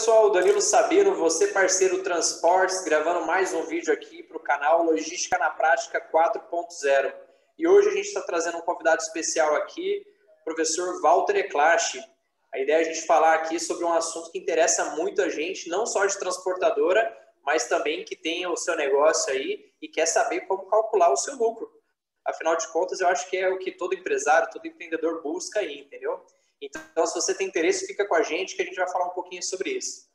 Pessoal, Danilo Sabino, você parceiro Transportes, gravando mais um vídeo aqui para o canal Logística na Prática 4.0. E hoje a gente está trazendo um convidado especial aqui, o professor Walter Eclache. A ideia é a gente falar aqui sobre um assunto que interessa muito a gente, não só de transportadora, mas também que tem o seu negócio aí e quer saber como calcular o seu lucro. Afinal de contas, eu acho que é o que todo empresário, todo empreendedor busca aí, entendeu? Então, se você tem interesse, fica com a gente que a gente vai falar um pouquinho sobre isso.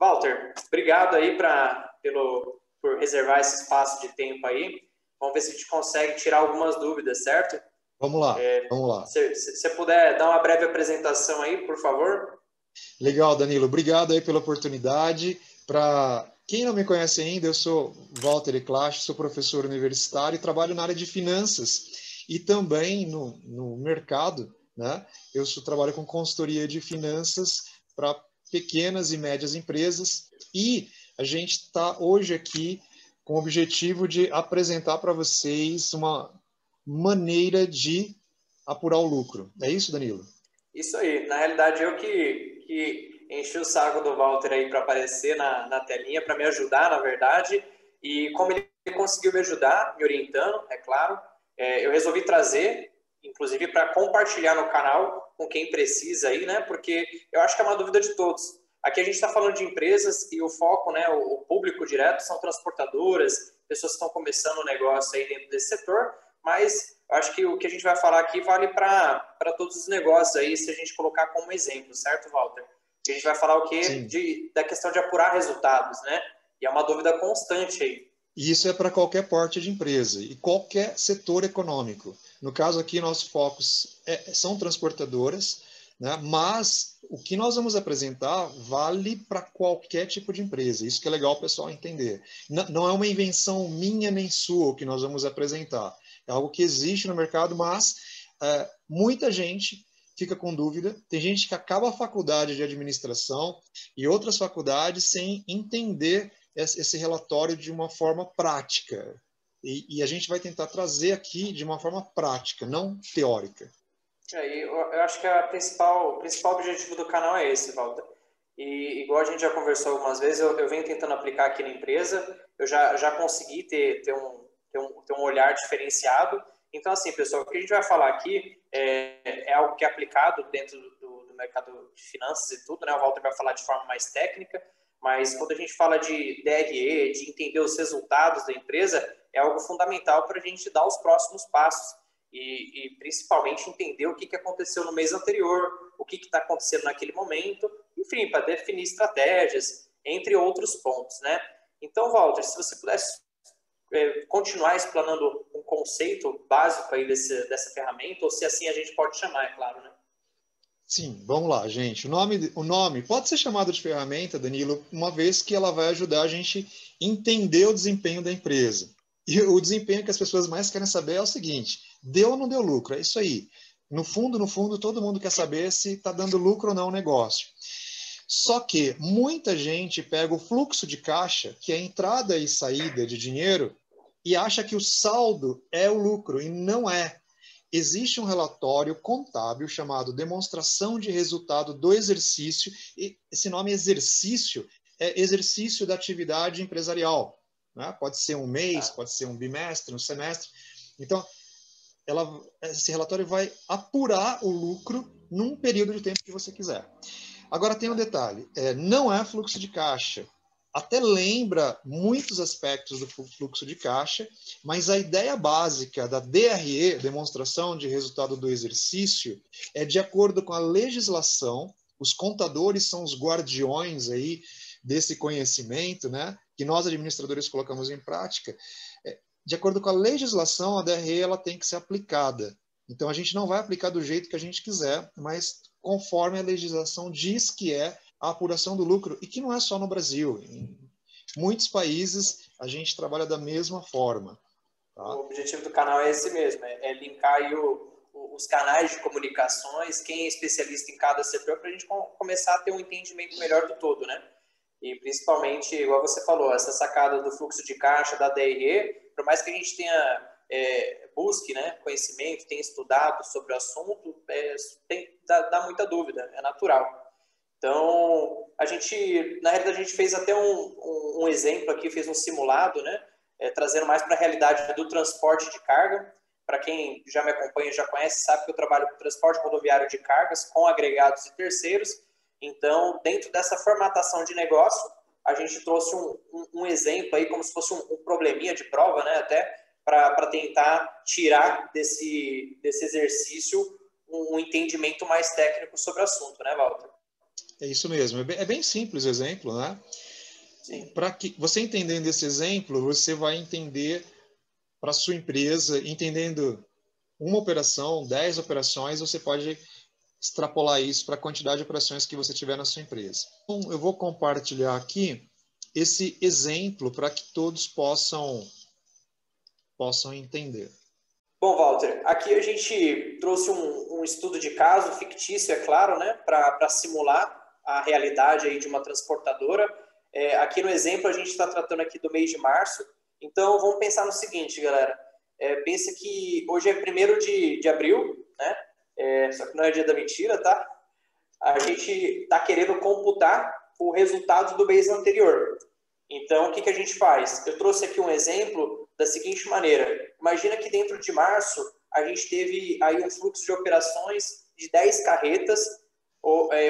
Walter, obrigado aí por reservar esse espaço de tempo aí. Vamos ver se a gente consegue tirar algumas dúvidas, certo? Vamos lá, vamos lá. Se você puder dar uma breve apresentação aí, por favor. Legal, Danilo. Obrigado aí pela oportunidade. Para quem não me conhece ainda, eu sou Walter Eclache, sou professor universitário e trabalho na área de finanças e também no mercado, né? Trabalho com consultoria de finanças para pequenas e médias empresas e a gente está hoje aqui com o objetivo de apresentar para vocês uma maneira de apurar o lucro. É isso, Danilo? Isso aí. Na realidade, eu que enchi o saco do Walter aí para aparecer na telinha, para me ajudar, na verdade. E como ele conseguiu me ajudar, me orientando, é claro, eu resolvi trazer, inclusive para compartilhar no canal com quem precisa aí, né? Porque eu acho que é uma dúvida de todos. Aqui a gente está falando de empresas e o foco, né, o público direto são transportadoras, pessoas que estão começando o negócio aí dentro desse setor, mas eu acho que o que a gente vai falar aqui vale para todos os negócios aí, se a gente colocar como exemplo, certo, Walter? A gente vai falar o quê? Da questão de apurar resultados, né? E é uma dúvida constante aí. E isso é para qualquer porte de empresa e qualquer setor econômico. No caso aqui, nossos focos são transportadoras, né? Mas o que nós vamos apresentar vale para qualquer tipo de empresa. Isso que é legal o pessoal entender. Não é uma invenção minha nem sua o que nós vamos apresentar. É algo que existe no mercado, mas muita gente fica com dúvida. Tem gente que acaba a faculdade de administração e outras faculdades sem entender esse relatório de uma forma prática. E a gente vai tentar trazer aqui de uma forma prática, não teórica. Eu acho que o principal objetivo do canal é esse, Walter. E igual a gente já conversou algumas vezes, eu venho tentando aplicar aqui na empresa, eu já consegui ter um olhar diferenciado. Então, assim, pessoal, o que a gente vai falar aqui é algo que é aplicado dentro do mercado de finanças e tudo, né? O Walter vai falar de forma mais técnica, mas quando a gente fala de DRE, de entender os resultados da empresa, é algo fundamental para a gente dar os próximos passos. E principalmente entender o que aconteceu no mês anterior, o que está acontecendo naquele momento, enfim, para definir estratégias, entre outros pontos, né? Então, Walter, se você pudesse continuar explanando um conceito básico aí dessa ferramenta, ou se assim a gente pode chamar, é claro, né? Sim, vamos lá, gente. O nome pode ser chamado de ferramenta, Danilo, uma vez que ela vai ajudar a gente a entender o desempenho da empresa. E o desempenho que as pessoas mais querem saber é o seguinte: deu ou não deu lucro? É isso aí. No fundo, todo mundo quer saber se está dando lucro ou não o negócio. Só que muita gente pega o fluxo de caixa, que é a entrada e saída de dinheiro, e acha que o saldo é o lucro, e não é. Existe um relatório contábil chamado Demonstração de Resultado do Exercício, e esse nome exercício é exercício da atividade empresarial. Né? Pode ser um mês, pode ser um bimestre, um semestre. Então, esse relatório vai apurar o lucro num período de tempo que você quiser. Agora tem um detalhe, não é fluxo de caixa. Até lembra muitos aspectos do fluxo de caixa, mas a ideia básica da DRE, Demonstração de Resultado do Exercício, é de acordo com a legislação. Os contadores são os guardiões aí desse conhecimento, né, que nós administradores colocamos em prática. De acordo com a legislação, a DRE ela tem que ser aplicada. Então, a gente não vai aplicar do jeito que a gente quiser, mas conforme a legislação diz que é a apuração do lucro, e que não é só no Brasil. Em muitos países, a gente trabalha da mesma forma. Tá? O objetivo do canal é esse mesmo, é linkar aí os canais de comunicações, quem é especialista em cada setor, para a gente começar a ter um entendimento melhor do todo, né? E principalmente, igual você falou, essa sacada do fluxo de caixa, da DRE, por mais que a gente tenha busque, né, conhecimento, tenha estudado sobre o assunto, dá muita dúvida, é natural. Então, na realidade, a gente fez até um exemplo aqui, fez um simulado, né, trazendo mais para a realidade do transporte de carga. Para quem já me acompanha, já conhece, sabe que eu trabalho com transporte rodoviário de cargas, com agregados e terceiros. Então, dentro dessa formatação de negócio, a gente trouxe um exemplo aí, como se fosse um probleminha de prova, né, até, para tentar tirar desse exercício um entendimento mais técnico sobre o assunto, né, Walter? É isso mesmo. É bem simples o exemplo, né? Para que você entendendo esse exemplo, você vai entender para a sua empresa, entendendo uma operação, 10 operações, você pode extrapolar isso para a quantidade de operações que você tiver na sua empresa. Então, eu vou compartilhar aqui esse exemplo para que todos possam entender. Bom, Walter, aqui a gente trouxe um estudo de caso fictício, é claro, né, para simular a realidade aí de uma transportadora. Aqui no exemplo a gente está tratando aqui do mês de março. Então vamos pensar no seguinte, galera. Pensa que hoje é 1º de abril, né? Só que não é dia da mentira, tá? A gente está querendo computar o resultado do mês anterior. Então, o que a gente faz? Eu trouxe aqui um exemplo da seguinte maneira. Imagina que dentro de março, a gente teve aí um fluxo de operações de 10 carretas,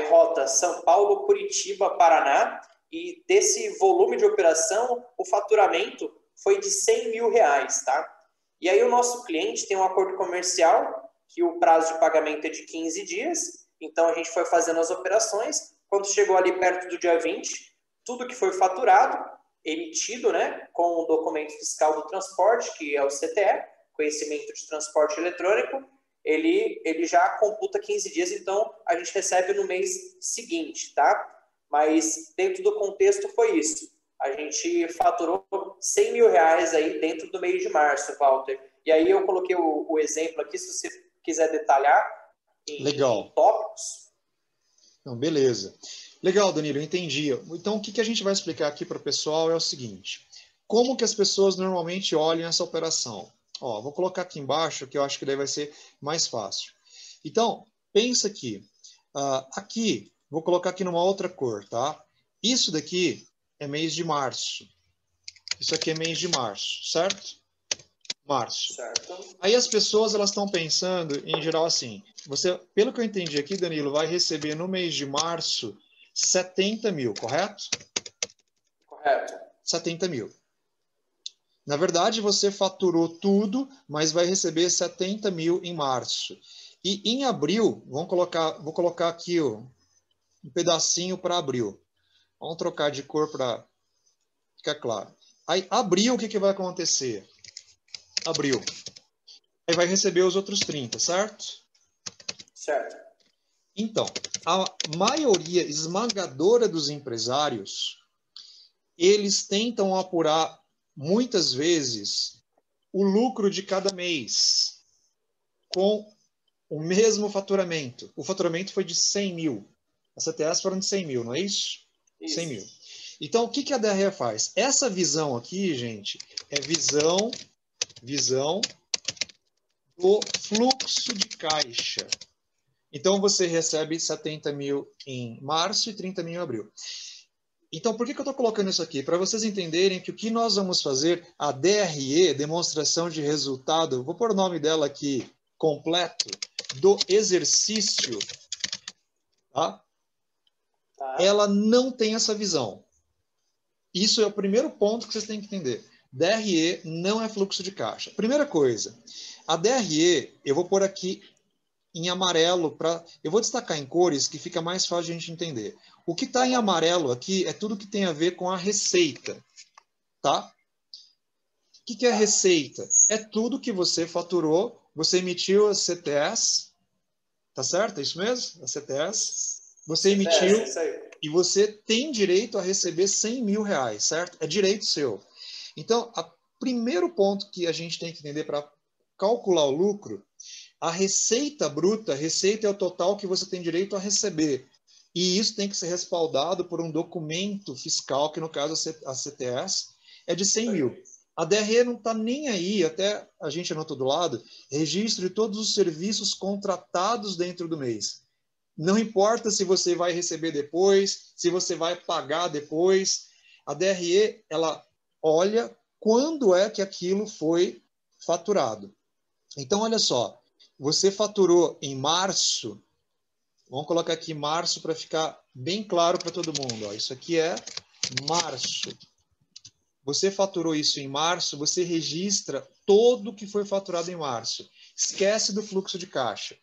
rota São Paulo, Curitiba, Paraná, e desse volume de operação, o faturamento foi de R$100 mil, tá? E aí o nosso cliente tem um acordo comercial, que o prazo de pagamento é de 15 dias, então a gente foi fazendo as operações, quando chegou ali perto do dia 20, tudo que foi faturado, emitido, né, com o documento fiscal do transporte, que é o CTE, Conhecimento de Transporte Eletrônico, ele já computa 15 dias, então a gente recebe no mês seguinte, tá? Mas dentro do contexto foi isso. A gente faturou R$100 mil aí dentro do mês de março, Walter. E aí eu coloquei o exemplo aqui, se você quiser detalhar em tópicos. Então, beleza. Legal, Danilo, eu entendi. Então, o que a gente vai explicar aqui para o pessoal é o seguinte. Como que as pessoas normalmente olham essa operação? Ó, vou colocar aqui embaixo, que eu acho que daí vai ser mais fácil. Então, pensa aqui. Aqui, vou colocar aqui numa outra cor, tá? Isso daqui é mês de março. Isso aqui é mês de março, certo? Março. Certo. Aí as pessoas elas estão pensando, em geral, assim, você, pelo que eu entendi aqui, Danilo, vai receber no mês de março 70 mil, correto? Correto. 70 mil. Na verdade, você faturou tudo, mas vai receber 70 mil em março. E em abril, vou colocar aqui um pedacinho para abril. Vamos trocar de cor para ficar claro. Aí, abril, o que vai acontecer? Abril. Aí vai receber os outros 30, certo? Certo. Então, a maioria esmagadora dos empresários, eles tentam apurar, muitas vezes, o lucro de cada mês com o mesmo faturamento. O faturamento foi de 100 mil. As CTS foram de 100 mil, não é isso? 100 mil. Então, o que a DRE faz? Essa visão aqui, gente, é visão do fluxo de caixa. Então, você recebe 70 mil em março e 30 mil em abril. Então, por que eu estou colocando isso aqui? Para vocês entenderem que o que nós vamos fazer, a DRE, demonstração de resultado, vou pôr o nome dela aqui completo, do exercício, tá? Ela não tem essa visão. Isso é o primeiro ponto que vocês têm que entender. DRE não é fluxo de caixa. Primeira coisa, a DRE, eu vou pôr aqui em amarelo, eu vou destacar em cores que fica mais fácil de a gente entender. O que está em amarelo aqui é tudo que tem a ver com a receita. Tá? O que é a receita? É tudo que você faturou, você emitiu as CTS, tá certo? É isso mesmo? As CTS. Você emitiu e você tem direito a receber 100 mil reais, certo? É direito seu. Então, o primeiro ponto que a gente tem que entender para calcular o lucro, a receita bruta, receita é o total que você tem direito a receber. E isso tem que ser respaldado por um documento fiscal, que no caso a CTS é de 100 mil. A DRE não está nem aí, até a gente anotou do lado, registro de todos os serviços contratados dentro do mês. Não importa se você vai receber depois, se você vai pagar depois. A DRE, ela olha quando é que aquilo foi faturado. Então, olha só, você faturou em março, vamos colocar aqui março para ficar bem claro para todo mundo. Ó, isso aqui é março. Você faturou isso em março, você registra todo o que foi faturado em março. Esquece do fluxo de caixa.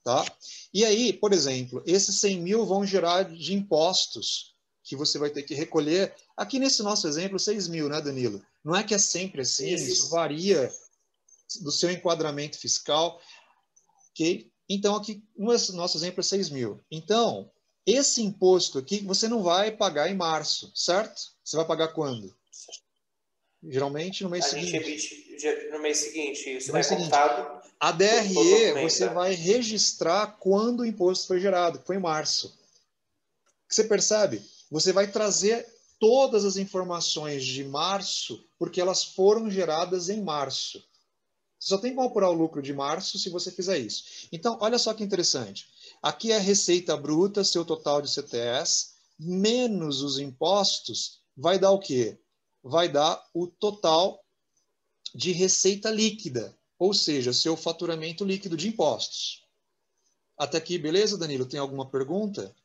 Tá? E aí, por exemplo, esses 100 mil vão gerar de impostos que você vai ter que recolher. Aqui nesse nosso exemplo, 6 mil, né, Danilo? Não é que é sempre assim, isso varia do seu enquadramento fiscal. Okay? Então, aqui, no nosso exemplo é 6 mil. Então, esse imposto aqui você não vai pagar em março, certo? Você vai pagar quando? Geralmente no mês seguinte. A gente emite no mês seguinte, isso no mês é seguinte. computado. A DRE, você vai registrar quando o imposto foi gerado, que foi em março. O que você percebe? Você vai trazer todas as informações de março, porque elas foram geradas em março. Você só tem como apurar o lucro de março se você fizer isso. Então, olha só que interessante. Aqui é a receita bruta, seu total de CTS, menos os impostos, vai dar o quê? Vai dar o total de receita líquida, ou seja, seu faturamento líquido de impostos. Até aqui, beleza, Danilo? Tem alguma pergunta?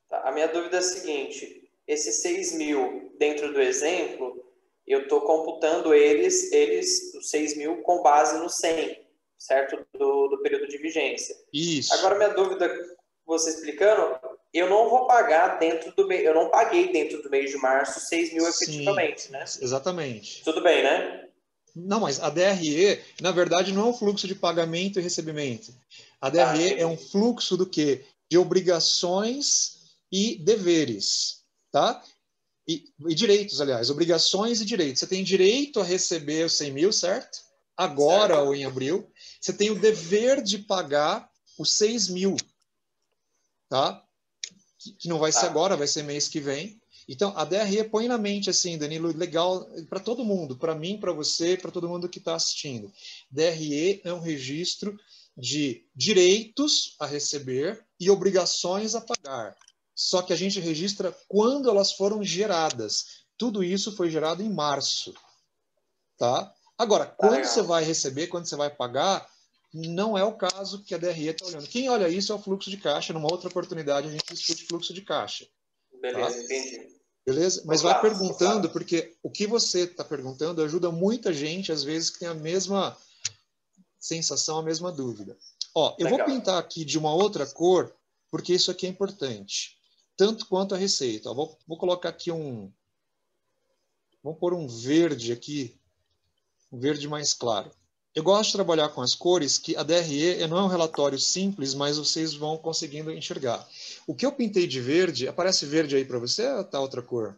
Tá. A minha dúvida é a seguinte, esses 6 mil dentro do exemplo, eu estou computando os 6 mil com base no 100, certo? Do período de vigência. Isso. Agora, minha dúvida, você explicando, eu não vou pagar dentro do mês, eu não paguei dentro do mês de março 6 mil efetivamente, né? Exatamente. Tudo bem, né? Não, mas a DRE, na verdade, não é um fluxo de pagamento e recebimento. A DRE é um fluxo do quê? De obrigações e deveres, tá? E direitos, aliás, obrigações e direitos. Você tem direito a receber os 100 mil, certo? Agora ou em abril. Você tem o dever de pagar os 6 mil, tá? Que não vai ser agora, vai ser mês que vem. Então, a DRE põe na mente, assim, Danilo, legal para todo mundo, para mim, para você, para todo mundo que está assistindo. DRE é um registro de direitos a receber e obrigações a pagar. Só que a gente registra quando elas foram geradas. Tudo isso foi gerado em março. Tá? Agora, quando você vai receber, quando você vai pagar, não é o caso que a DRE está olhando. Quem olha isso é o fluxo de caixa. Numa outra oportunidade, a gente discute fluxo de caixa. Beleza, tá? entendi. Beleza? Mas vai perguntando, porque o que você está perguntando ajuda muita gente, às vezes, que tem a mesma sensação, a mesma dúvida. Ó, eu vou pintar aqui de uma outra cor, porque isso aqui é importante. Tanto quanto a receita. Ó, vou colocar aqui vamos pôr um verde aqui, um verde mais claro. Eu gosto de trabalhar com as cores, que a DRE não é um relatório simples, mas vocês vão conseguindo enxergar. O que eu pintei de verde, aparece verde aí para você ou tá outra cor?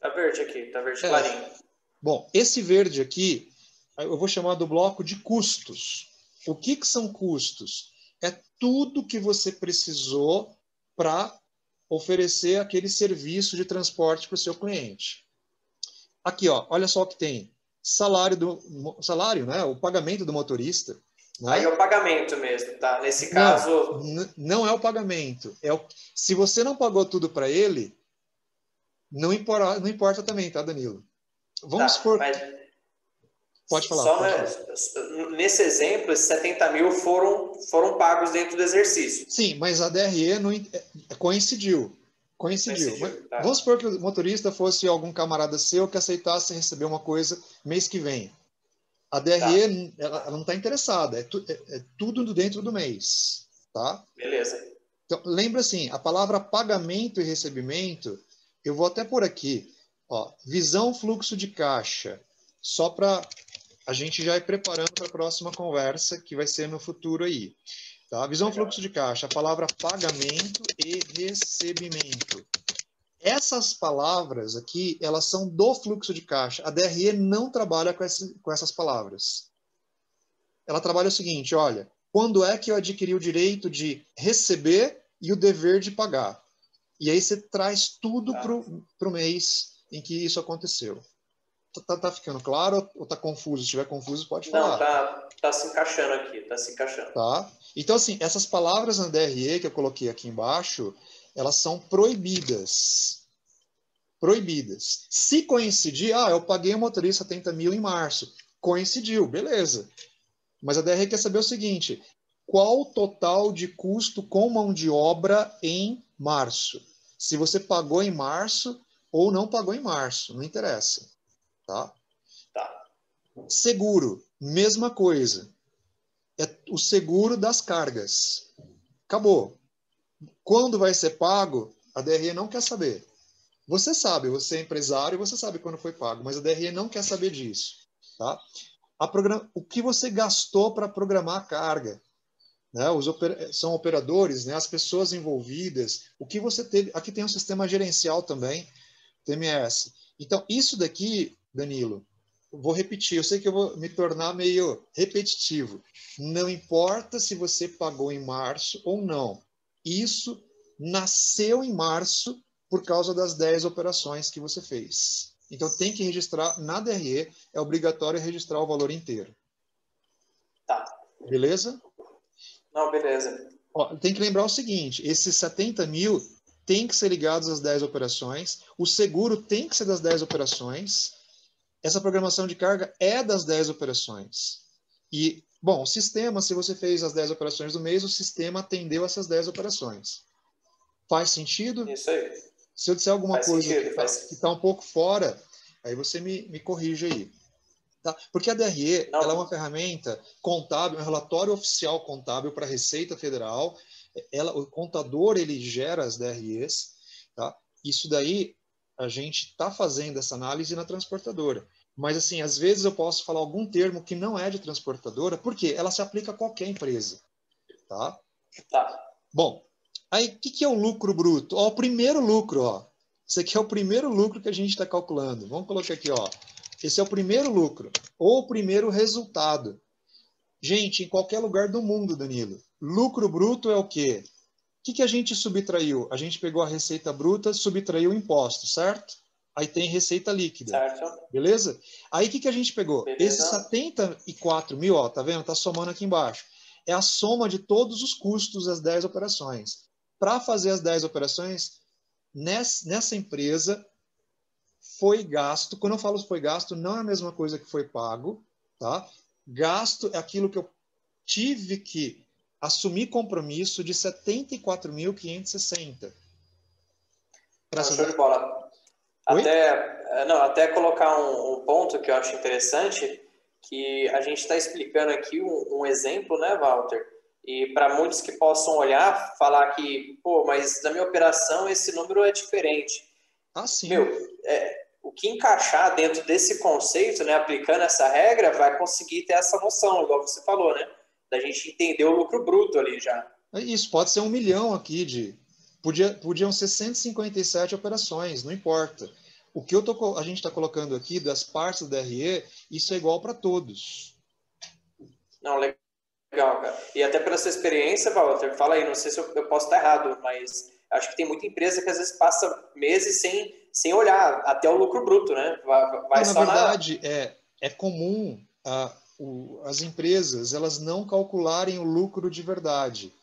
Tá verde aqui, tá verde clarinho. Bom, esse verde aqui, eu vou chamar do bloco de custos. O que são custos? É tudo que você precisou para oferecer aquele serviço de transporte para o seu cliente. Aqui, ó, olha só o que tem. Salário, né? O pagamento do motorista. Né? Aí é o pagamento mesmo, tá? Nesse caso... Não é o pagamento. Se você não pagou tudo para ele, não importa também, tá, Danilo? Vamos supor... Pode falar. Nesse exemplo, esses 70 mil foram pagos dentro do exercício. Sim, mas a DRE não, coincidiu. Mas, tá. Vamos supor que o motorista fosse algum camarada seu que aceitasse receber uma coisa mês que vem. A DRE ela não está interessada, é tudo dentro do mês. Tá? Beleza. Então, lembra assim, a palavra pagamento e recebimento, eu vou até por aqui. Ó, visão fluxo de caixa, só para a gente já ir preparando para a próxima conversa, que vai ser no futuro aí. Tá? Visão fluxo de caixa, a palavra pagamento e recebimento. Essas palavras aqui, elas são do fluxo de caixa. A DRE não trabalha com essas palavras. Ela trabalha o seguinte, olha, quando é que eu adquiri o direito de receber e o dever de pagar? E aí você traz tudo para o mês em que isso aconteceu. Tá ficando claro ou tá confuso? Se estiver confuso, pode Não, falar. tá se encaixando aqui, tá se encaixando. Tá? Então, assim, essas palavras na DRE que eu coloquei aqui embaixo, elas são proibidas. Proibidas. Se coincidir, eu paguei o motorista 70 mil em março. Coincidiu, beleza. Mas a DRE quer saber o seguinte: qual o total de custo com mão de obra em março? Se você pagou em março ou não pagou em março, não interessa. Tá? Tá. Seguro, mesma coisa. É o seguro das cargas. Acabou. Quando vai ser pago, a DRE não quer saber. Você sabe, você é empresário, você sabe quando foi pago, mas a DRE não quer saber disso. Tá? O que você gastou para programar a carga? Né? São operadores, né? As pessoas envolvidas. O que você teve? Aqui tem um sistema gerencial também, TMS. Então, isso daqui, Danilo, vou repetir, eu sei que eu vou me tornar meio repetitivo. Não importa se você pagou em março ou não. Isso nasceu em março por causa das 10 operações que você fez. Então, tem que registrar na DRE, é obrigatório registrar o valor inteiro. Tá. Beleza? Não, beleza. Tem que lembrar o seguinte, esses 70 mil tem que ser ligados às 10 operações, o seguro tem que ser das 10 operações, essa programação de carga é das 10 operações. E, bom, o sistema, se você fez as 10 operações do mês, o sistema atendeu essas 10 operações. Faz sentido? Isso aí. Se eu disser alguma coisa que faz... está um pouco fora, aí você me corrige aí. Tá? Porque a DRE ela é uma ferramenta contábil, um relatório oficial contábil para a Receita Federal. O contador ele gera as DREs. Tá? Isso daí a gente está fazendo essa análise na transportadora. Mas, assim, às vezes eu posso falar algum termo que não é de transportadora, porque ela se aplica a qualquer empresa. Tá? Tá. Bom, aí o que é o lucro bruto? O primeiro lucro, ó. Esse aqui é o primeiro lucro que a gente está calculando. Vamos colocar aqui, ó. Esse é o primeiro lucro, ou o primeiro resultado. Gente, em qualquer lugar do mundo, Danilo, lucro bruto é o quê? O que a gente subtraiu? A gente pegou a receita bruta, subtraiu o imposto, certo? Aí tem receita líquida. Certo. Beleza? Aí o que a gente pegou? Beleza. Esses 74 mil, ó, tá vendo? Tá somando aqui embaixo. É a soma de todos os custos das 10 operações. Para fazer as 10 operações, nessa empresa, foi gasto. Quando eu falo foi gasto, não é a mesma coisa que foi pago. Tá? Gasto é aquilo que eu tive que assumir compromisso de 74.560. Show de bola. Até colocar um ponto que eu acho interessante, que a gente está explicando aqui um exemplo, né, Walter? E para muitos que possam olhar, falar que, pô, mas na minha operação esse número é diferente. Sim. O que encaixar dentro desse conceito, né, aplicando essa regra, vai conseguir ter essa noção, igual você falou, né? Da gente entender o lucro bruto ali já. Isso, pode ser 1 milhão aqui podiam ser 157 operações, não importa. O que a gente está colocando aqui das partes da DRE, isso é igual para todos. Não, legal, cara. E até pela sua experiência, Walter, fala aí, não sei se eu posso estar errado, mas acho que tem muita empresa que às vezes passa meses sem olhar até o lucro bruto, né? Vai não, na verdade, é comum as empresas elas não calcularem o lucro de verdade,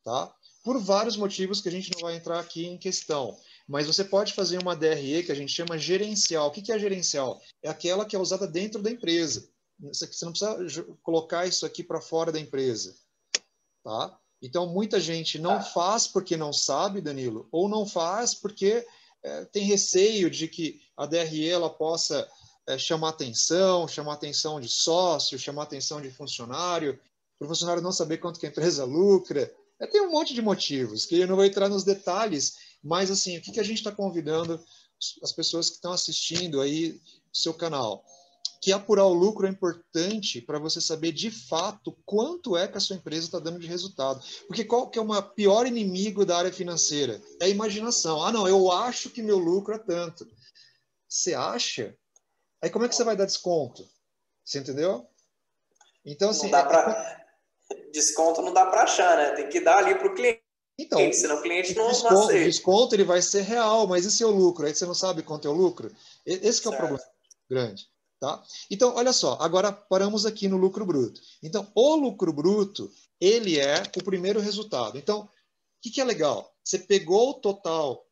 tá? Por vários motivos que a gente não vai entrar aqui em questão. Mas você pode fazer uma DRE que a gente chama gerencial. O que é gerencial? É aquela que é usada dentro da empresa. Você não precisa colocar isso aqui para fora da empresa. Tá? Então, muita gente não faz porque não sabe, Danilo, ou não faz porque tem receio de que a DRE ela possa chamar atenção de sócio, chamar atenção de funcionário, para o funcionário não saber quanto que a empresa lucra. Tem um monte de motivos, que eu não vou entrar nos detalhes, mas assim, o que a gente está convidando as pessoas que estão assistindo aí o seu canal? Que apurar o lucro é importante para você saber de fato quanto é que a sua empresa está dando de resultado. Porque qual que é o pior inimigo da área financeira? É a imaginação. Não, eu acho que meu lucro é tanto. Você acha? Aí como é que você vai dar desconto? Você entendeu? Então, assim... Desconto não dá para achar, né? Tem que dar ali para o cliente. Então, senão o cliente não aceita. O aceita. desconto ele vai ser real, mas e seu lucro? Aí você não sabe quanto é o lucro? Esse que é o problema grande. Tá? Então, olha só, agora paramos aqui no lucro bruto. Então, o lucro bruto, ele é o primeiro resultado. Então, o que é legal? Você pegou o total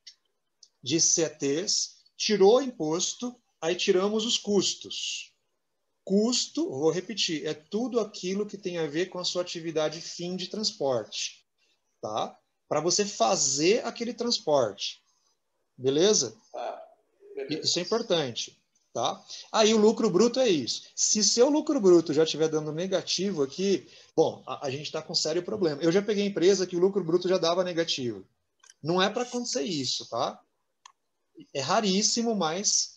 de CETs, tirou o imposto, aí tiramos os custos. Custo, vou repetir, é tudo aquilo que tem a ver com a sua atividade fim de transporte, tá? Para você fazer aquele transporte. Beleza? Beleza. Isso é importante, tá? Aí o lucro bruto é isso. Se seu lucro bruto já estiver dando negativo aqui, bom, a gente está com sério problema. Eu já peguei empresa que o lucro bruto já dava negativo. Não é para acontecer isso, tá? É raríssimo, mas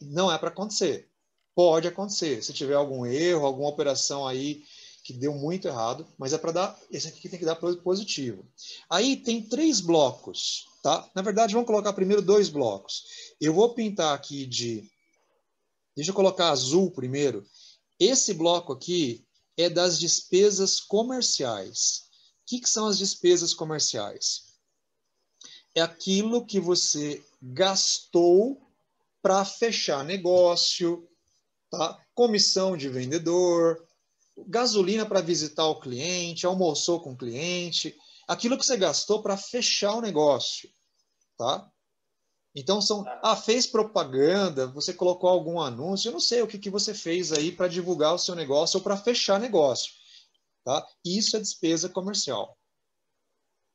não é para acontecer. Pode acontecer. Se tiver algum erro, alguma operação aí que deu muito errado, mas é para dar. Esse aqui tem que dar positivo. Aí tem 3 blocos, tá? Na verdade, vamos colocar primeiro 2 blocos. Eu vou pintar aqui de. Deixa eu colocar azul primeiro. Esse bloco aqui é das despesas comerciais. O que são as despesas comerciais? É aquilo que você gastou para fechar negócio, tá? Comissão de vendedor, gasolina para visitar o cliente, almoçou com o cliente, aquilo que você gastou para fechar o negócio, tá? Então fez propaganda, você colocou algum anúncio, eu não sei o que você fez aí para divulgar o seu negócio ou para fechar negócio, tá? Isso é despesa comercial.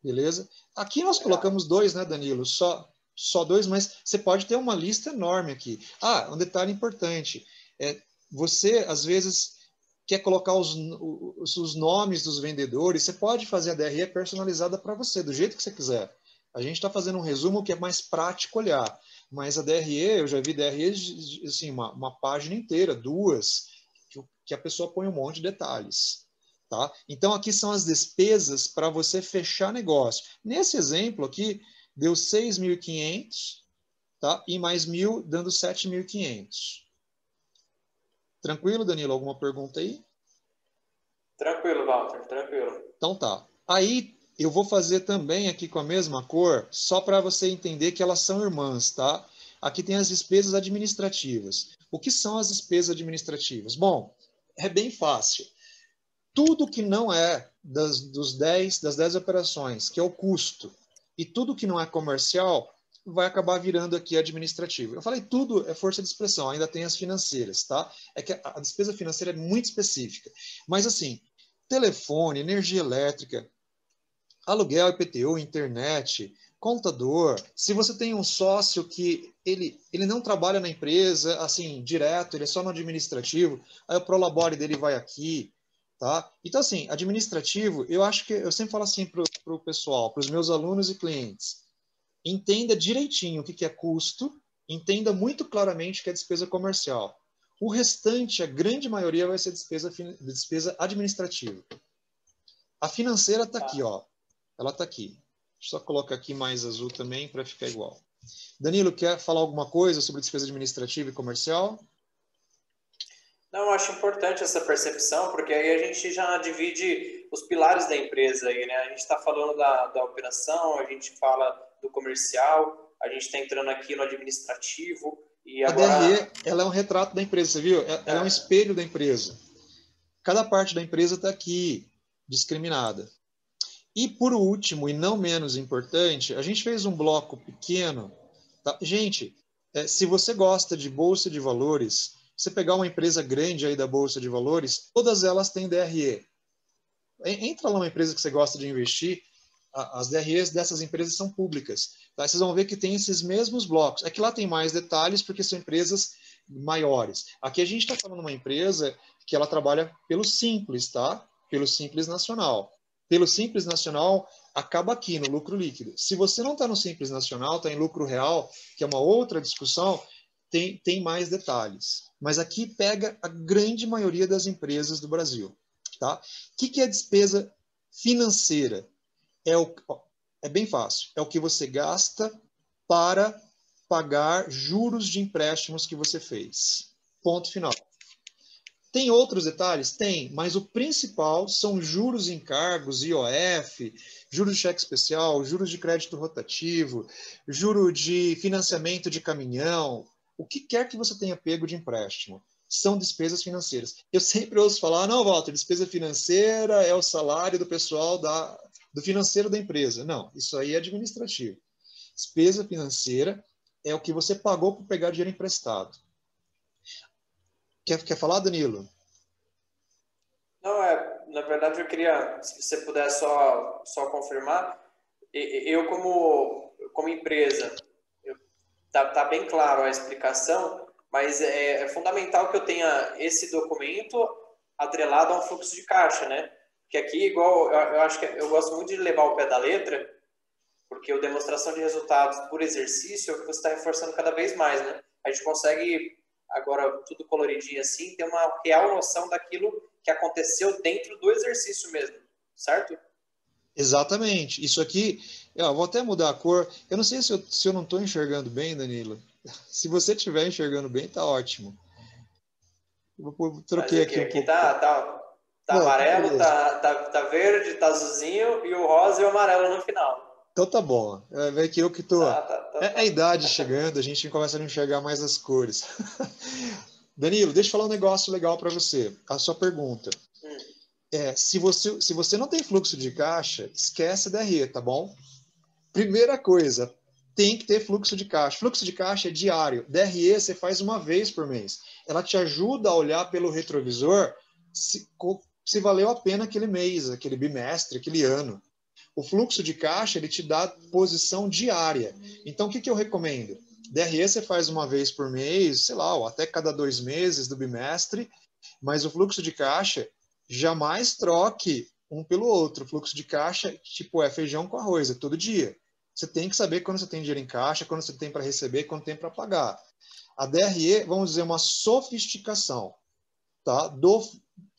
Beleza? Aqui nós colocamos 2, né, Danilo? Só 2, mas você pode ter uma lista enorme aqui. Um detalhe importante. Você, às vezes, quer colocar os nomes dos vendedores, você pode fazer a DRE personalizada para você, do jeito que você quiser. A gente está fazendo um resumo que é mais prático olhar. Mas a DRE, eu já vi DRE, assim, uma página inteira, 2, que a pessoa põe um monte de detalhes. Tá? Então, aqui são as despesas para você fechar negócio. Nesse exemplo aqui, deu 6.500, tá? E mais 1.000, dando 7.500. Tranquilo, Danilo? Alguma pergunta aí? Tranquilo, Walter, tranquilo. Então tá. Aí, eu vou fazer também aqui com a mesma cor, só para você entender que elas são irmãs, tá? Aqui tem as despesas administrativas. O que são as despesas administrativas? Bom, é bem fácil. Tudo que não é das 10 operações, que é o custo, e tudo que não é comercial, vai acabar virando aqui administrativo. Eu falei tudo é força de expressão, ainda tem as financeiras, tá? É que a despesa financeira é muito específica. Mas assim, telefone, energia elétrica, aluguel, IPTU, internet, contador. Se você tem um sócio que ele não trabalha na empresa, assim, direto, ele é só no administrativo, aí o Prolabore dele vai aqui, tá? Então, assim, administrativo, eu acho que, eu sempre falo assim para o pessoal, para os meus alunos e clientes, entenda direitinho o que é custo, entenda muito claramente o que é despesa comercial. O restante, a grande maioria, vai ser despesa administrativa. A financeira está aqui, ó. Ela está aqui. Deixa eu só colocar aqui mais azul também para ficar igual. Danilo, quer falar alguma coisa sobre despesa administrativa e comercial? Não, eu acho importante essa percepção, porque aí a gente já divide os pilares da empresa aí, né? A gente está falando da operação, a gente fala do comercial, a gente está entrando aqui no administrativo e agora... A DRE, ela é um retrato da empresa, você viu? Ela é um espelho da empresa. Cada parte da empresa está aqui, discriminada. E por último, e não menos importante, a gente fez um bloco pequeno. Tá? Gente, se você gosta de bolsa de valores, você pegar uma empresa grande aí da bolsa de valores, todas elas têm DRE. Entra lá uma empresa que você gosta de investir, as DREs dessas empresas são públicas. Tá? Vocês vão ver que tem esses mesmos blocos. É que lá tem mais detalhes porque são empresas maiores. Aqui a gente está falando de uma empresa que ela trabalha pelo Simples, tá? Pelo Simples Nacional. Pelo Simples Nacional, acaba aqui no lucro líquido. Se você não está no Simples Nacional, está em lucro real, que é uma outra discussão, tem mais detalhes. Mas aqui pega a grande maioria das empresas do Brasil. Tá? O que é despesa financeira? É bem fácil. É o que você gasta para pagar juros de empréstimos que você fez. Ponto final. Tem outros detalhes? Tem, mas o principal são juros em encargos, IOF, juros de cheque especial, juros de crédito rotativo, juro de financiamento de caminhão, o que quer que você tenha pego de empréstimo são despesas financeiras. Eu sempre ouço falar, não, Walter, despesa financeira é o salário do pessoal do financeiro da empresa. Não, isso aí é administrativo. Despesa financeira é o que você pagou por pegar dinheiro emprestado. Quer falar, Danilo? Não, na verdade eu queria, se você puder só confirmar, eu como empresa, tá bem claro a explicação, mas é fundamental que eu tenha esse documento atrelado a um fluxo de caixa, né? Que aqui, igual, eu acho que eu gosto muito de levar o pé da letra, porque a demonstração de resultados por exercício é o que você está reforçando cada vez mais, né? A gente consegue, agora tudo coloridinho assim, ter uma real noção daquilo que aconteceu dentro do exercício mesmo, certo? Exatamente. Isso aqui, eu vou até mudar a cor. Eu não sei se eu não estou enxergando bem, Danilo. Se você estiver enxergando bem, tá ótimo. Mas Troquei aqui um aqui pouco. tá Não, tá amarelo, beleza. tá verde, tá azulzinho e o rosa e o amarelo no final. Então tá bom. Vê que eu que tô. É a Tá. idade chegando, a gente começa a enxergar mais as cores. Danilo, deixa eu falar um negócio legal para você. A sua pergunta. Hum, Se você não tem fluxo de caixa, esquece DRE, tá bom? Primeira coisa, tem que ter fluxo de caixa. Fluxo de caixa é diário. DRE você faz uma vez por mês. Ela te ajuda a olhar pelo retrovisor se valeu a pena aquele mês, aquele bimestre, aquele ano. O fluxo de caixa ele te dá posição diária. Então, o que eu recomendo? DRE você faz uma vez por mês, sei lá, ou até cada 2 meses do bimestre, mas o fluxo de caixa jamais troque um pelo outro. O fluxo de caixa, tipo, é feijão com arroz, é todo dia. Você tem que saber quando você tem dinheiro em caixa, quando você tem para receber, quando tem para pagar. A DRE, vamos dizer, uma sofisticação, tá?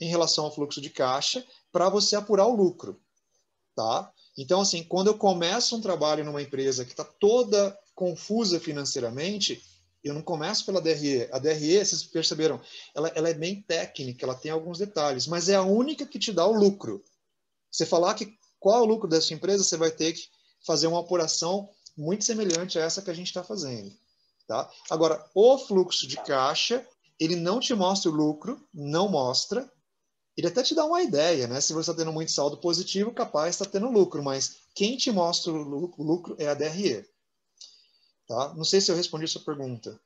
Em relação ao fluxo de caixa, para você apurar o lucro, tá? Então, assim, quando eu começo um trabalho numa empresa que está toda confusa financeiramente, eu não começo pela DRE. A DRE, vocês perceberam, ela é bem técnica, ela tem alguns detalhes, mas é a única que te dá o lucro. Você falar que qual é o lucro dessa empresa, você vai ter que fazer uma apuração muito semelhante a essa que a gente está fazendo. Tá? Agora, o fluxo de caixa, ele não te mostra o lucro, não mostra. Ele até te dá uma ideia, né? Se você está tendo muito saldo positivo, capaz está tendo lucro, mas quem te mostra o lucro é a DRE. Tá? Não sei se eu respondi a sua pergunta.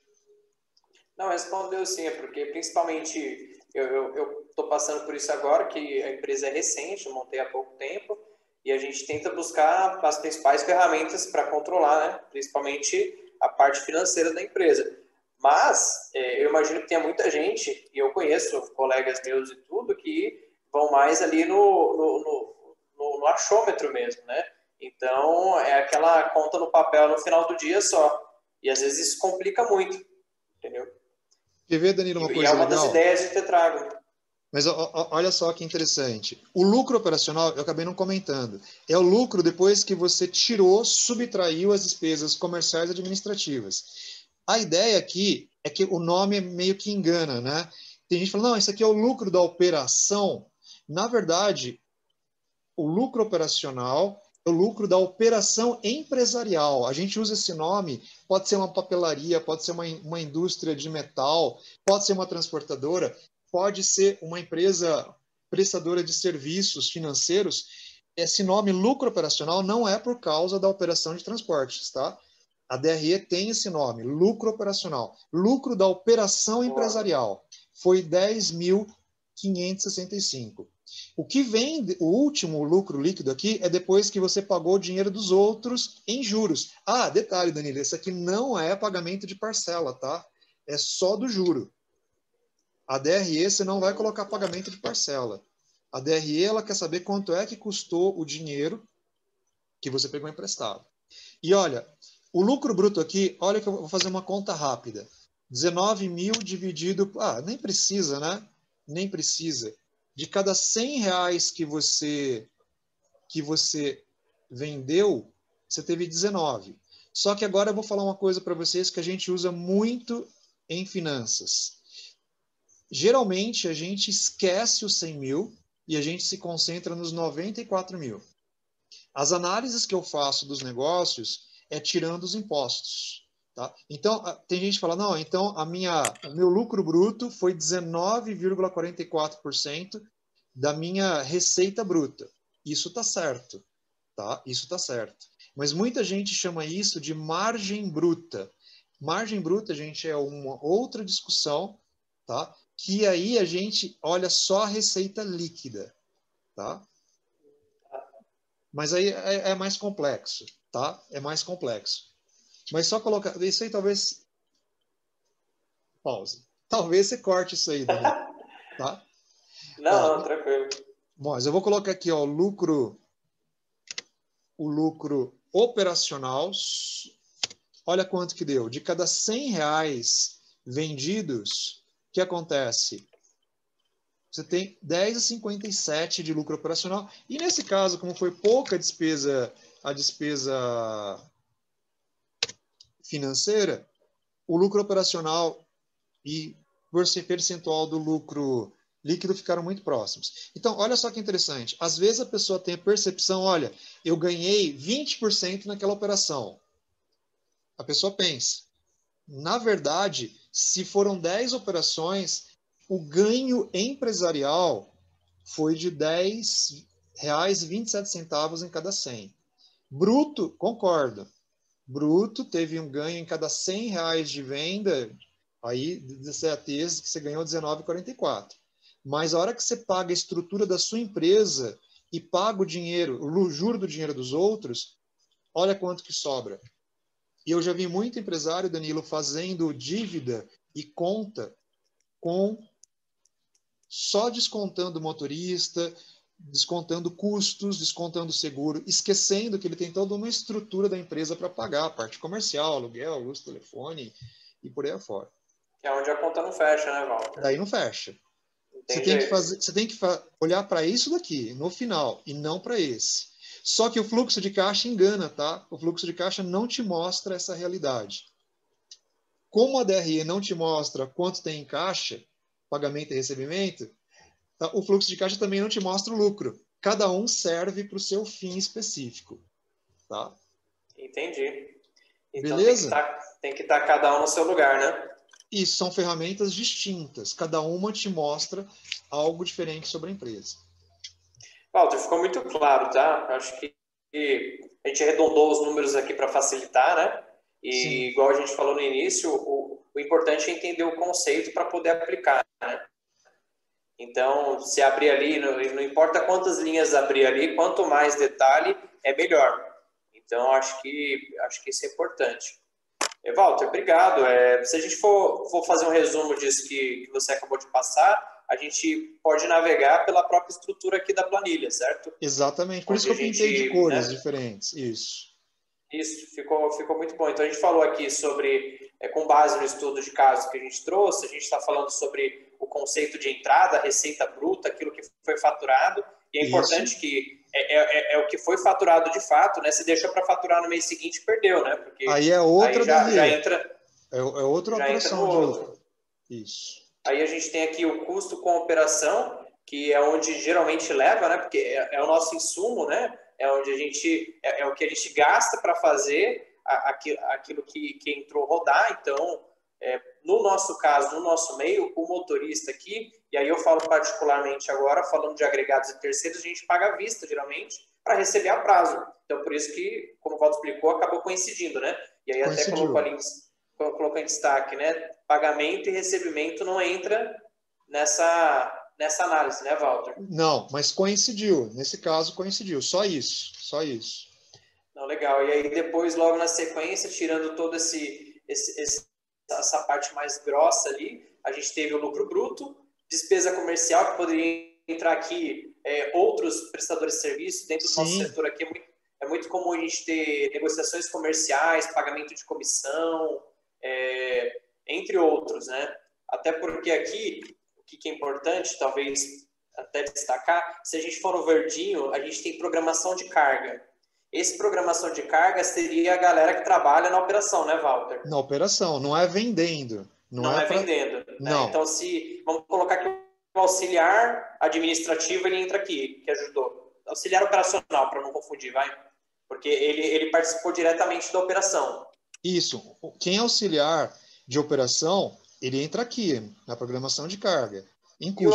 Não, respondeu sim, é porque principalmente eu estou passando por isso agora, que a empresa é recente, eu montei há pouco tempo, e a gente tenta buscar as principais ferramentas para controlar, né? Principalmente a parte financeira da empresa. Mas eu imagino que tenha muita gente, e eu conheço colegas meus e tudo, que vão mais ali no achômetro mesmo, né? Então, é aquela conta no papel no final do dia só. E às vezes isso complica muito, entendeu? Quer ver, Danilo, uma E é coisa uma das legal? ideias de ter trago. Mas olha só que interessante. O lucro operacional, eu acabei não comentando, é o lucro depois que você tirou, subtraiu as despesas comerciais e administrativas. A ideia aqui é que o nome meio que engana, né? Tem gente falando, não, isso aqui é o lucro da operação. Na verdade, o lucro operacional é o lucro da operação empresarial. A gente usa esse nome, pode ser uma papelaria, pode ser uma indústria de metal, pode ser uma transportadora, pode ser uma empresa prestadora de serviços financeiros. Esse nome lucro operacional não é por causa da operação de transportes, tá? A DRE tem esse nome, lucro operacional. Lucro da operação Boa. empresarial foi 10.565. O que vem, o último lucro líquido aqui é depois que você pagou o dinheiro dos outros em juros. Ah, detalhe, Danilo, esse aqui não é pagamento de parcela, tá? É só do juro. A DRE você não vai colocar pagamento de parcela. A DRE ela quer saber quanto é que custou o dinheiro que você pegou emprestado. E olha, o lucro bruto aqui, olha que eu vou fazer uma conta rápida. 19 mil dividido... Ah, nem precisa, né? Nem precisa. De cada 100 reais que você vendeu, você teve 19. Só que agora eu vou falar uma coisa para vocês que a gente usa muito em finanças. Geralmente, a gente esquece os 100 mil e a gente se concentra nos 94 mil. As análises que eu faço dos negócios é tirando os impostos. Tá? Então, tem gente que fala, não, então o meu lucro bruto foi 19,44% da minha receita bruta. Isso está certo, tá? Isso está certo. Mas muita gente chama isso de margem bruta. Margem bruta, gente, é uma outra discussão, tá? Que aí a gente olha só a receita líquida, tá? Mas aí é mais complexo, tá? É mais complexo. Mas só colocar... Isso aí talvez... Pause. Talvez você corte isso aí, Danilo, tá? Ó, Não, tranquilo. bom, mas eu vou colocar aqui, ó, o lucro operacional. Olha quanto que deu. De cada R$ 100 vendidos, o que acontece? Você tem 10,57 de lucro operacional. E nesse caso, como foi pouca a despesa financeira, o lucro operacional e percentual do lucro líquido ficaram muito próximos. Então, olha só que interessante. Às vezes a pessoa tem a percepção, olha, eu ganhei 20% naquela operação. A pessoa pensa, na verdade, se foram 10 operações, o ganho empresarial foi de R$ 10,27 em cada 100. Bruto, concordo. Bruto teve um ganho em cada R$ 100 de venda, aí de certeza que você ganhou 19,44. Mas a hora que você paga a estrutura da sua empresa e paga o dinheiro, o juro do dinheiro dos outros, olha quanto que sobra. E eu já vi muito empresário, Danilo, fazendo dívida e conta com só descontando o motorista, descontando custos, descontando seguro, esquecendo que ele tem toda uma estrutura da empresa para pagar, a parte comercial, aluguel, luz, telefone e por aí afora. Que é onde a conta não fecha, né, Walter? Daí não fecha. Não Você tem tem que jeito. olhar para isso daqui, no final, e não para esse. Só que o fluxo de caixa engana, tá? O fluxo de caixa não te mostra essa realidade. Como a DRE não te mostra quanto tem em caixa, pagamento e recebimento, tá? O fluxo de caixa também não te mostra o lucro. Cada um serve para o seu fim específico. Tá? Entendi. Então Beleza? tem que estar cada um no seu lugar, né? E são ferramentas distintas. Cada uma te mostra algo diferente sobre a empresa. Walter, ficou muito claro, tá? Acho que a gente arredondou os números aqui para facilitar, né? Sim, E igual a gente falou no início, o importante é entender o conceito para poder aplicar, né? Então, se abrir ali, não importa quantas linhas abrir ali, quanto mais detalhe, é melhor. Então, acho que isso é importante. Walter, obrigado. Se a gente for fazer um resumo disso que você acabou de passar, a gente pode navegar pela própria estrutura aqui da planilha, certo? exatamente. Por isso Onde que a eu pintei de gente, cores né? diferentes. Isso. Isso, ficou muito bom. Então, a gente falou aqui sobre, com base no estudo de caso que a gente trouxe, a gente está falando sobre o conceito de entrada, receita bruta, aquilo que foi faturado, e é Isso. importante que é o que foi faturado de fato, né? Se deixou para faturar no mês seguinte, perdeu, né? Aí Porque é aí outra já DRE. entra, É outra já entra no operação de lucro. outro. Isso. Aí a gente tem aqui o custo com operação, que é onde geralmente leva, né? Porque é o nosso insumo, né? É onde a gente é o que a gente gasta para fazer aquilo que entrou rodar. Então, no nosso caso, no nosso meio, o motorista aqui, e aí eu falo particularmente agora, falando de agregados e terceiros, a gente paga à vista, geralmente, para receber a prazo. Então, por isso que, como o Valdo explicou, acabou coincidindo, né? E aí até colocou Coincidiu. ali, colocou em destaque, né? Pagamento e recebimento não entra nessa análise, né, Walter? Não, mas coincidiu. Nesse caso, coincidiu. Só isso. Só isso. Não, legal. E aí depois, logo na sequência, tirando toda essa parte mais grossa ali, a gente teve o lucro bruto, despesa comercial, que poderia entrar aqui outros prestadores de serviço. Dentro do nosso Sim. setor aqui é muito comum a gente ter negociações comerciais, pagamento de comissão, entre outros, né? Até porque aqui, o que é importante, talvez até destacar, se a gente for no verdinho, a gente tem programação de carga. Esse programação de carga seria a galera que trabalha na operação, né, Walter? Na operação, não é vendendo. Não Não é é para. vendendo, né? Não. Então, se vamos colocar que o auxiliar administrativo ele entra aqui, que ajudou. Auxiliar operacional, para não confundir, vai? Porque ele participou diretamente da operação. Isso. Quem é auxiliar de operação, ele entra aqui, na programação de carga, em E o custo.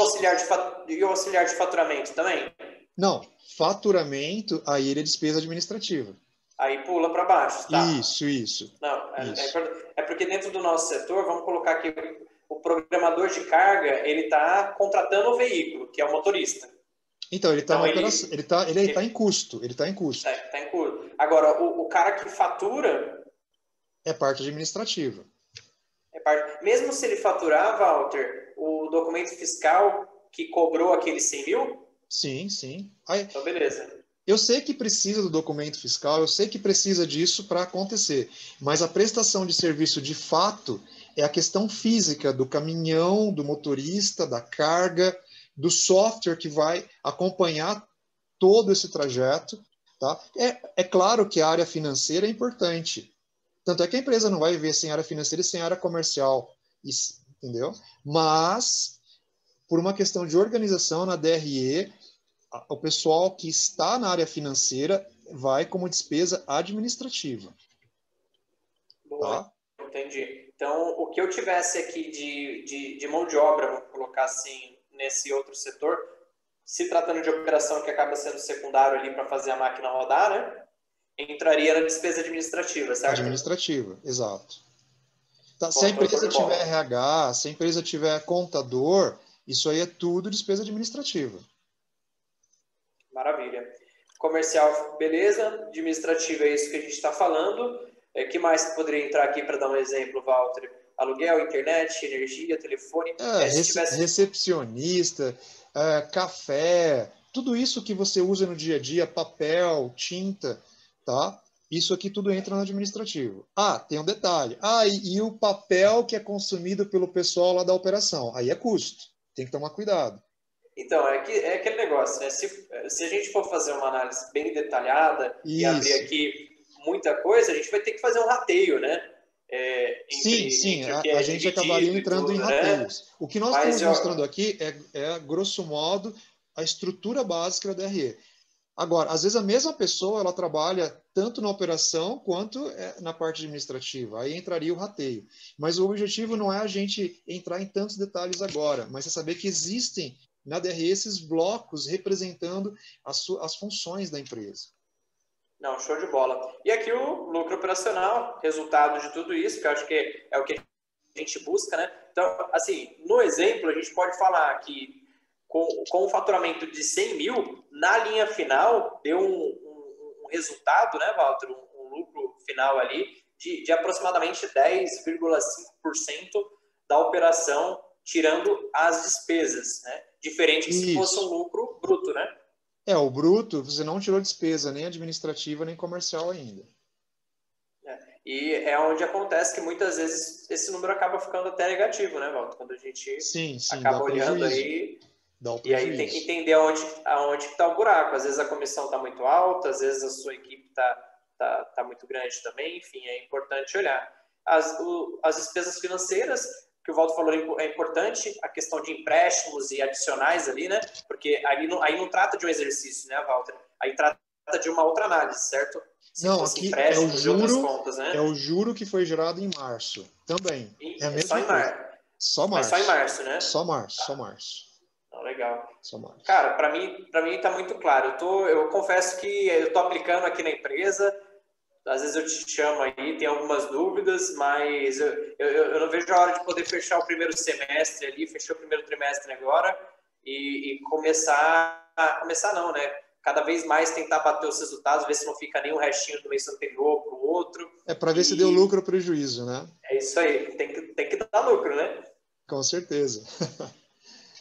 auxiliar de faturamento também? Não, faturamento, aí ele é despesa administrativa. Aí pula para baixo, tá? Isso, Não, isso. é porque dentro do nosso setor, vamos colocar aqui, o programador de carga, ele está contratando o veículo, que é o motorista. Então, ele está na Então, operação, ele tá em custo, ele está em custo. tá em curso. Agora, o cara que fatura, É parte administrativa. mesmo se ele faturar, Walter, o documento fiscal que cobrou aqueles 100 mil, Sim, sim. Aí, então beleza. eu sei que precisa do documento fiscal, eu sei que precisa disso para acontecer, mas a prestação de serviço de fato é a questão física do caminhão, do motorista, da carga, do software que vai acompanhar todo esse trajeto. Tá? É claro que a área financeira é importante. Tanto é que a empresa não vai viver sem área financeira e sem área comercial, entendeu? Mas, por uma questão de organização na DRE, o pessoal que está na área financeira vai como despesa administrativa. Boa, Tá? entendi. Então, o que eu tivesse aqui de mão de obra, vamos colocar assim, nesse outro setor, se tratando de operação que acaba sendo secundário ali para fazer a máquina rodar, né? Entraria na despesa administrativa, certo? Administrativa, exato. Tá? Se Bom, a então show empresa de tiver bola. RH, se a empresa tiver contador, isso aí é tudo despesa administrativa. Maravilha. Comercial, beleza. Administrativa é isso que a gente está falando. Que mais que poderia entrar aqui para dar um exemplo, Walter? Aluguel, internet, energia, telefone. Se tivesse. Recepcionista, café, tudo isso que você usa no dia a dia, papel, tinta, tá? Isso aqui tudo entra no administrativo. Ah, tem um detalhe. Ah, e o papel que é consumido pelo pessoal lá da operação? Aí é custo. Tem que tomar cuidado. Então, é aquele negócio, né? Se a gente for fazer uma análise bem detalhada e abrir Isso. aqui muita coisa, a gente vai ter que fazer um rateio, né? Sim, sim, Entre o que a é gente acabaria dividido e entrando em tudo, né? rateios. O que nós Mas estamos mostrando eu, aqui grosso modo, a estrutura básica da DRE. Agora, às vezes a mesma pessoa ela trabalha tanto na operação quanto na parte administrativa. Aí entraria o rateio. Mas o objetivo não é a gente entrar em tantos detalhes agora, mas é saber que existem na DRE esses blocos representando as funções da empresa. Não, show de bola. E aqui o lucro operacional, resultado de tudo isso, que eu acho que é o que a gente busca, né? Então, assim, no exemplo, a gente pode falar que com um faturamento de 100 mil, na linha final, deu um resultado, né, Walter? Um lucro final ali de aproximadamente 10,5% da operação, tirando as despesas, né? Diferente que se fosse um Isso. lucro bruto, né? O bruto, você não tirou despesa nem administrativa nem comercial ainda. E é onde acontece que muitas vezes esse número acaba ficando até negativo, né, Walter? Quando a gente Sim, sim, dá acaba olhando prejuízo. aí, Dá o e aí tem que prejuízo. entender aonde que está o buraco. Às vezes a comissão está muito alta, às vezes a sua equipe tá muito grande também, enfim, é importante olhar. As despesas financeiras, que o Walter falou, é importante, a questão de empréstimos e adicionais ali, né? Porque aí não trata de um exercício, né, Walter? Aí trata de uma outra análise, certo? Se Não, fosse aqui é empréstimos e outras contas, o né? juro que foi gerado em março. Também. É a É só mesma em coisa. março. Só Mas só em março. março, né? Só março, só Tá. março. Então, legal. Só março. Cara, para mim tá muito claro. Eu confesso que eu tô aplicando aqui na empresa. Às vezes eu te chamo aí, tem algumas dúvidas, mas eu não vejo a hora de poder fechar o primeiro semestre ali, fechar o primeiro trimestre agora e começar não, né? Cada vez mais tentar bater os resultados, ver se não fica nenhum restinho do mês anterior para o outro. É para ver se deu E lucro ou prejuízo, né? é isso aí, tem que dar lucro, né? Com certeza.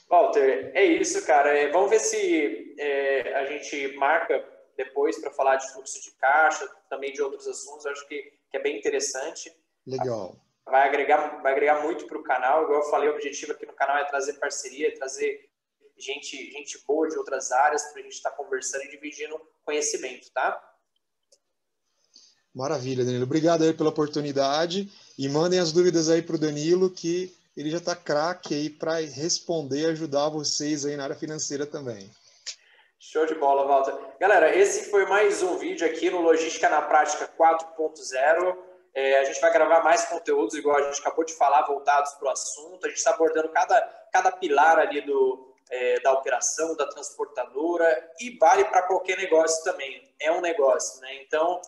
Walter, é isso, cara. Vamos ver se a gente marca depois para falar de fluxo de caixa, também de outros assuntos. Eu acho que é bem interessante. Legal. Vai agregar muito para o canal. Igual eu falei, o objetivo aqui no canal é trazer parceria, trazer gente boa de outras áreas para a gente estar conversando e dividindo conhecimento, tá? Maravilha, Danilo. Obrigado aí pela oportunidade e mandem as dúvidas aí para o Danilo, que ele já está craque aí para responder e ajudar vocês aí na área financeira também. Show de bola, Walter. Galera, esse foi mais um vídeo aqui no Logística na Prática 4.0. A gente vai gravar mais conteúdos, igual a gente acabou de falar, voltados para o assunto. A gente está abordando cada pilar ali da operação, da transportadora, e vale para qualquer negócio também. É um negócio, né? Então,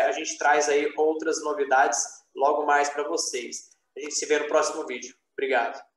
a gente traz aí outras novidades logo mais para vocês. A gente se vê no próximo vídeo. Obrigado.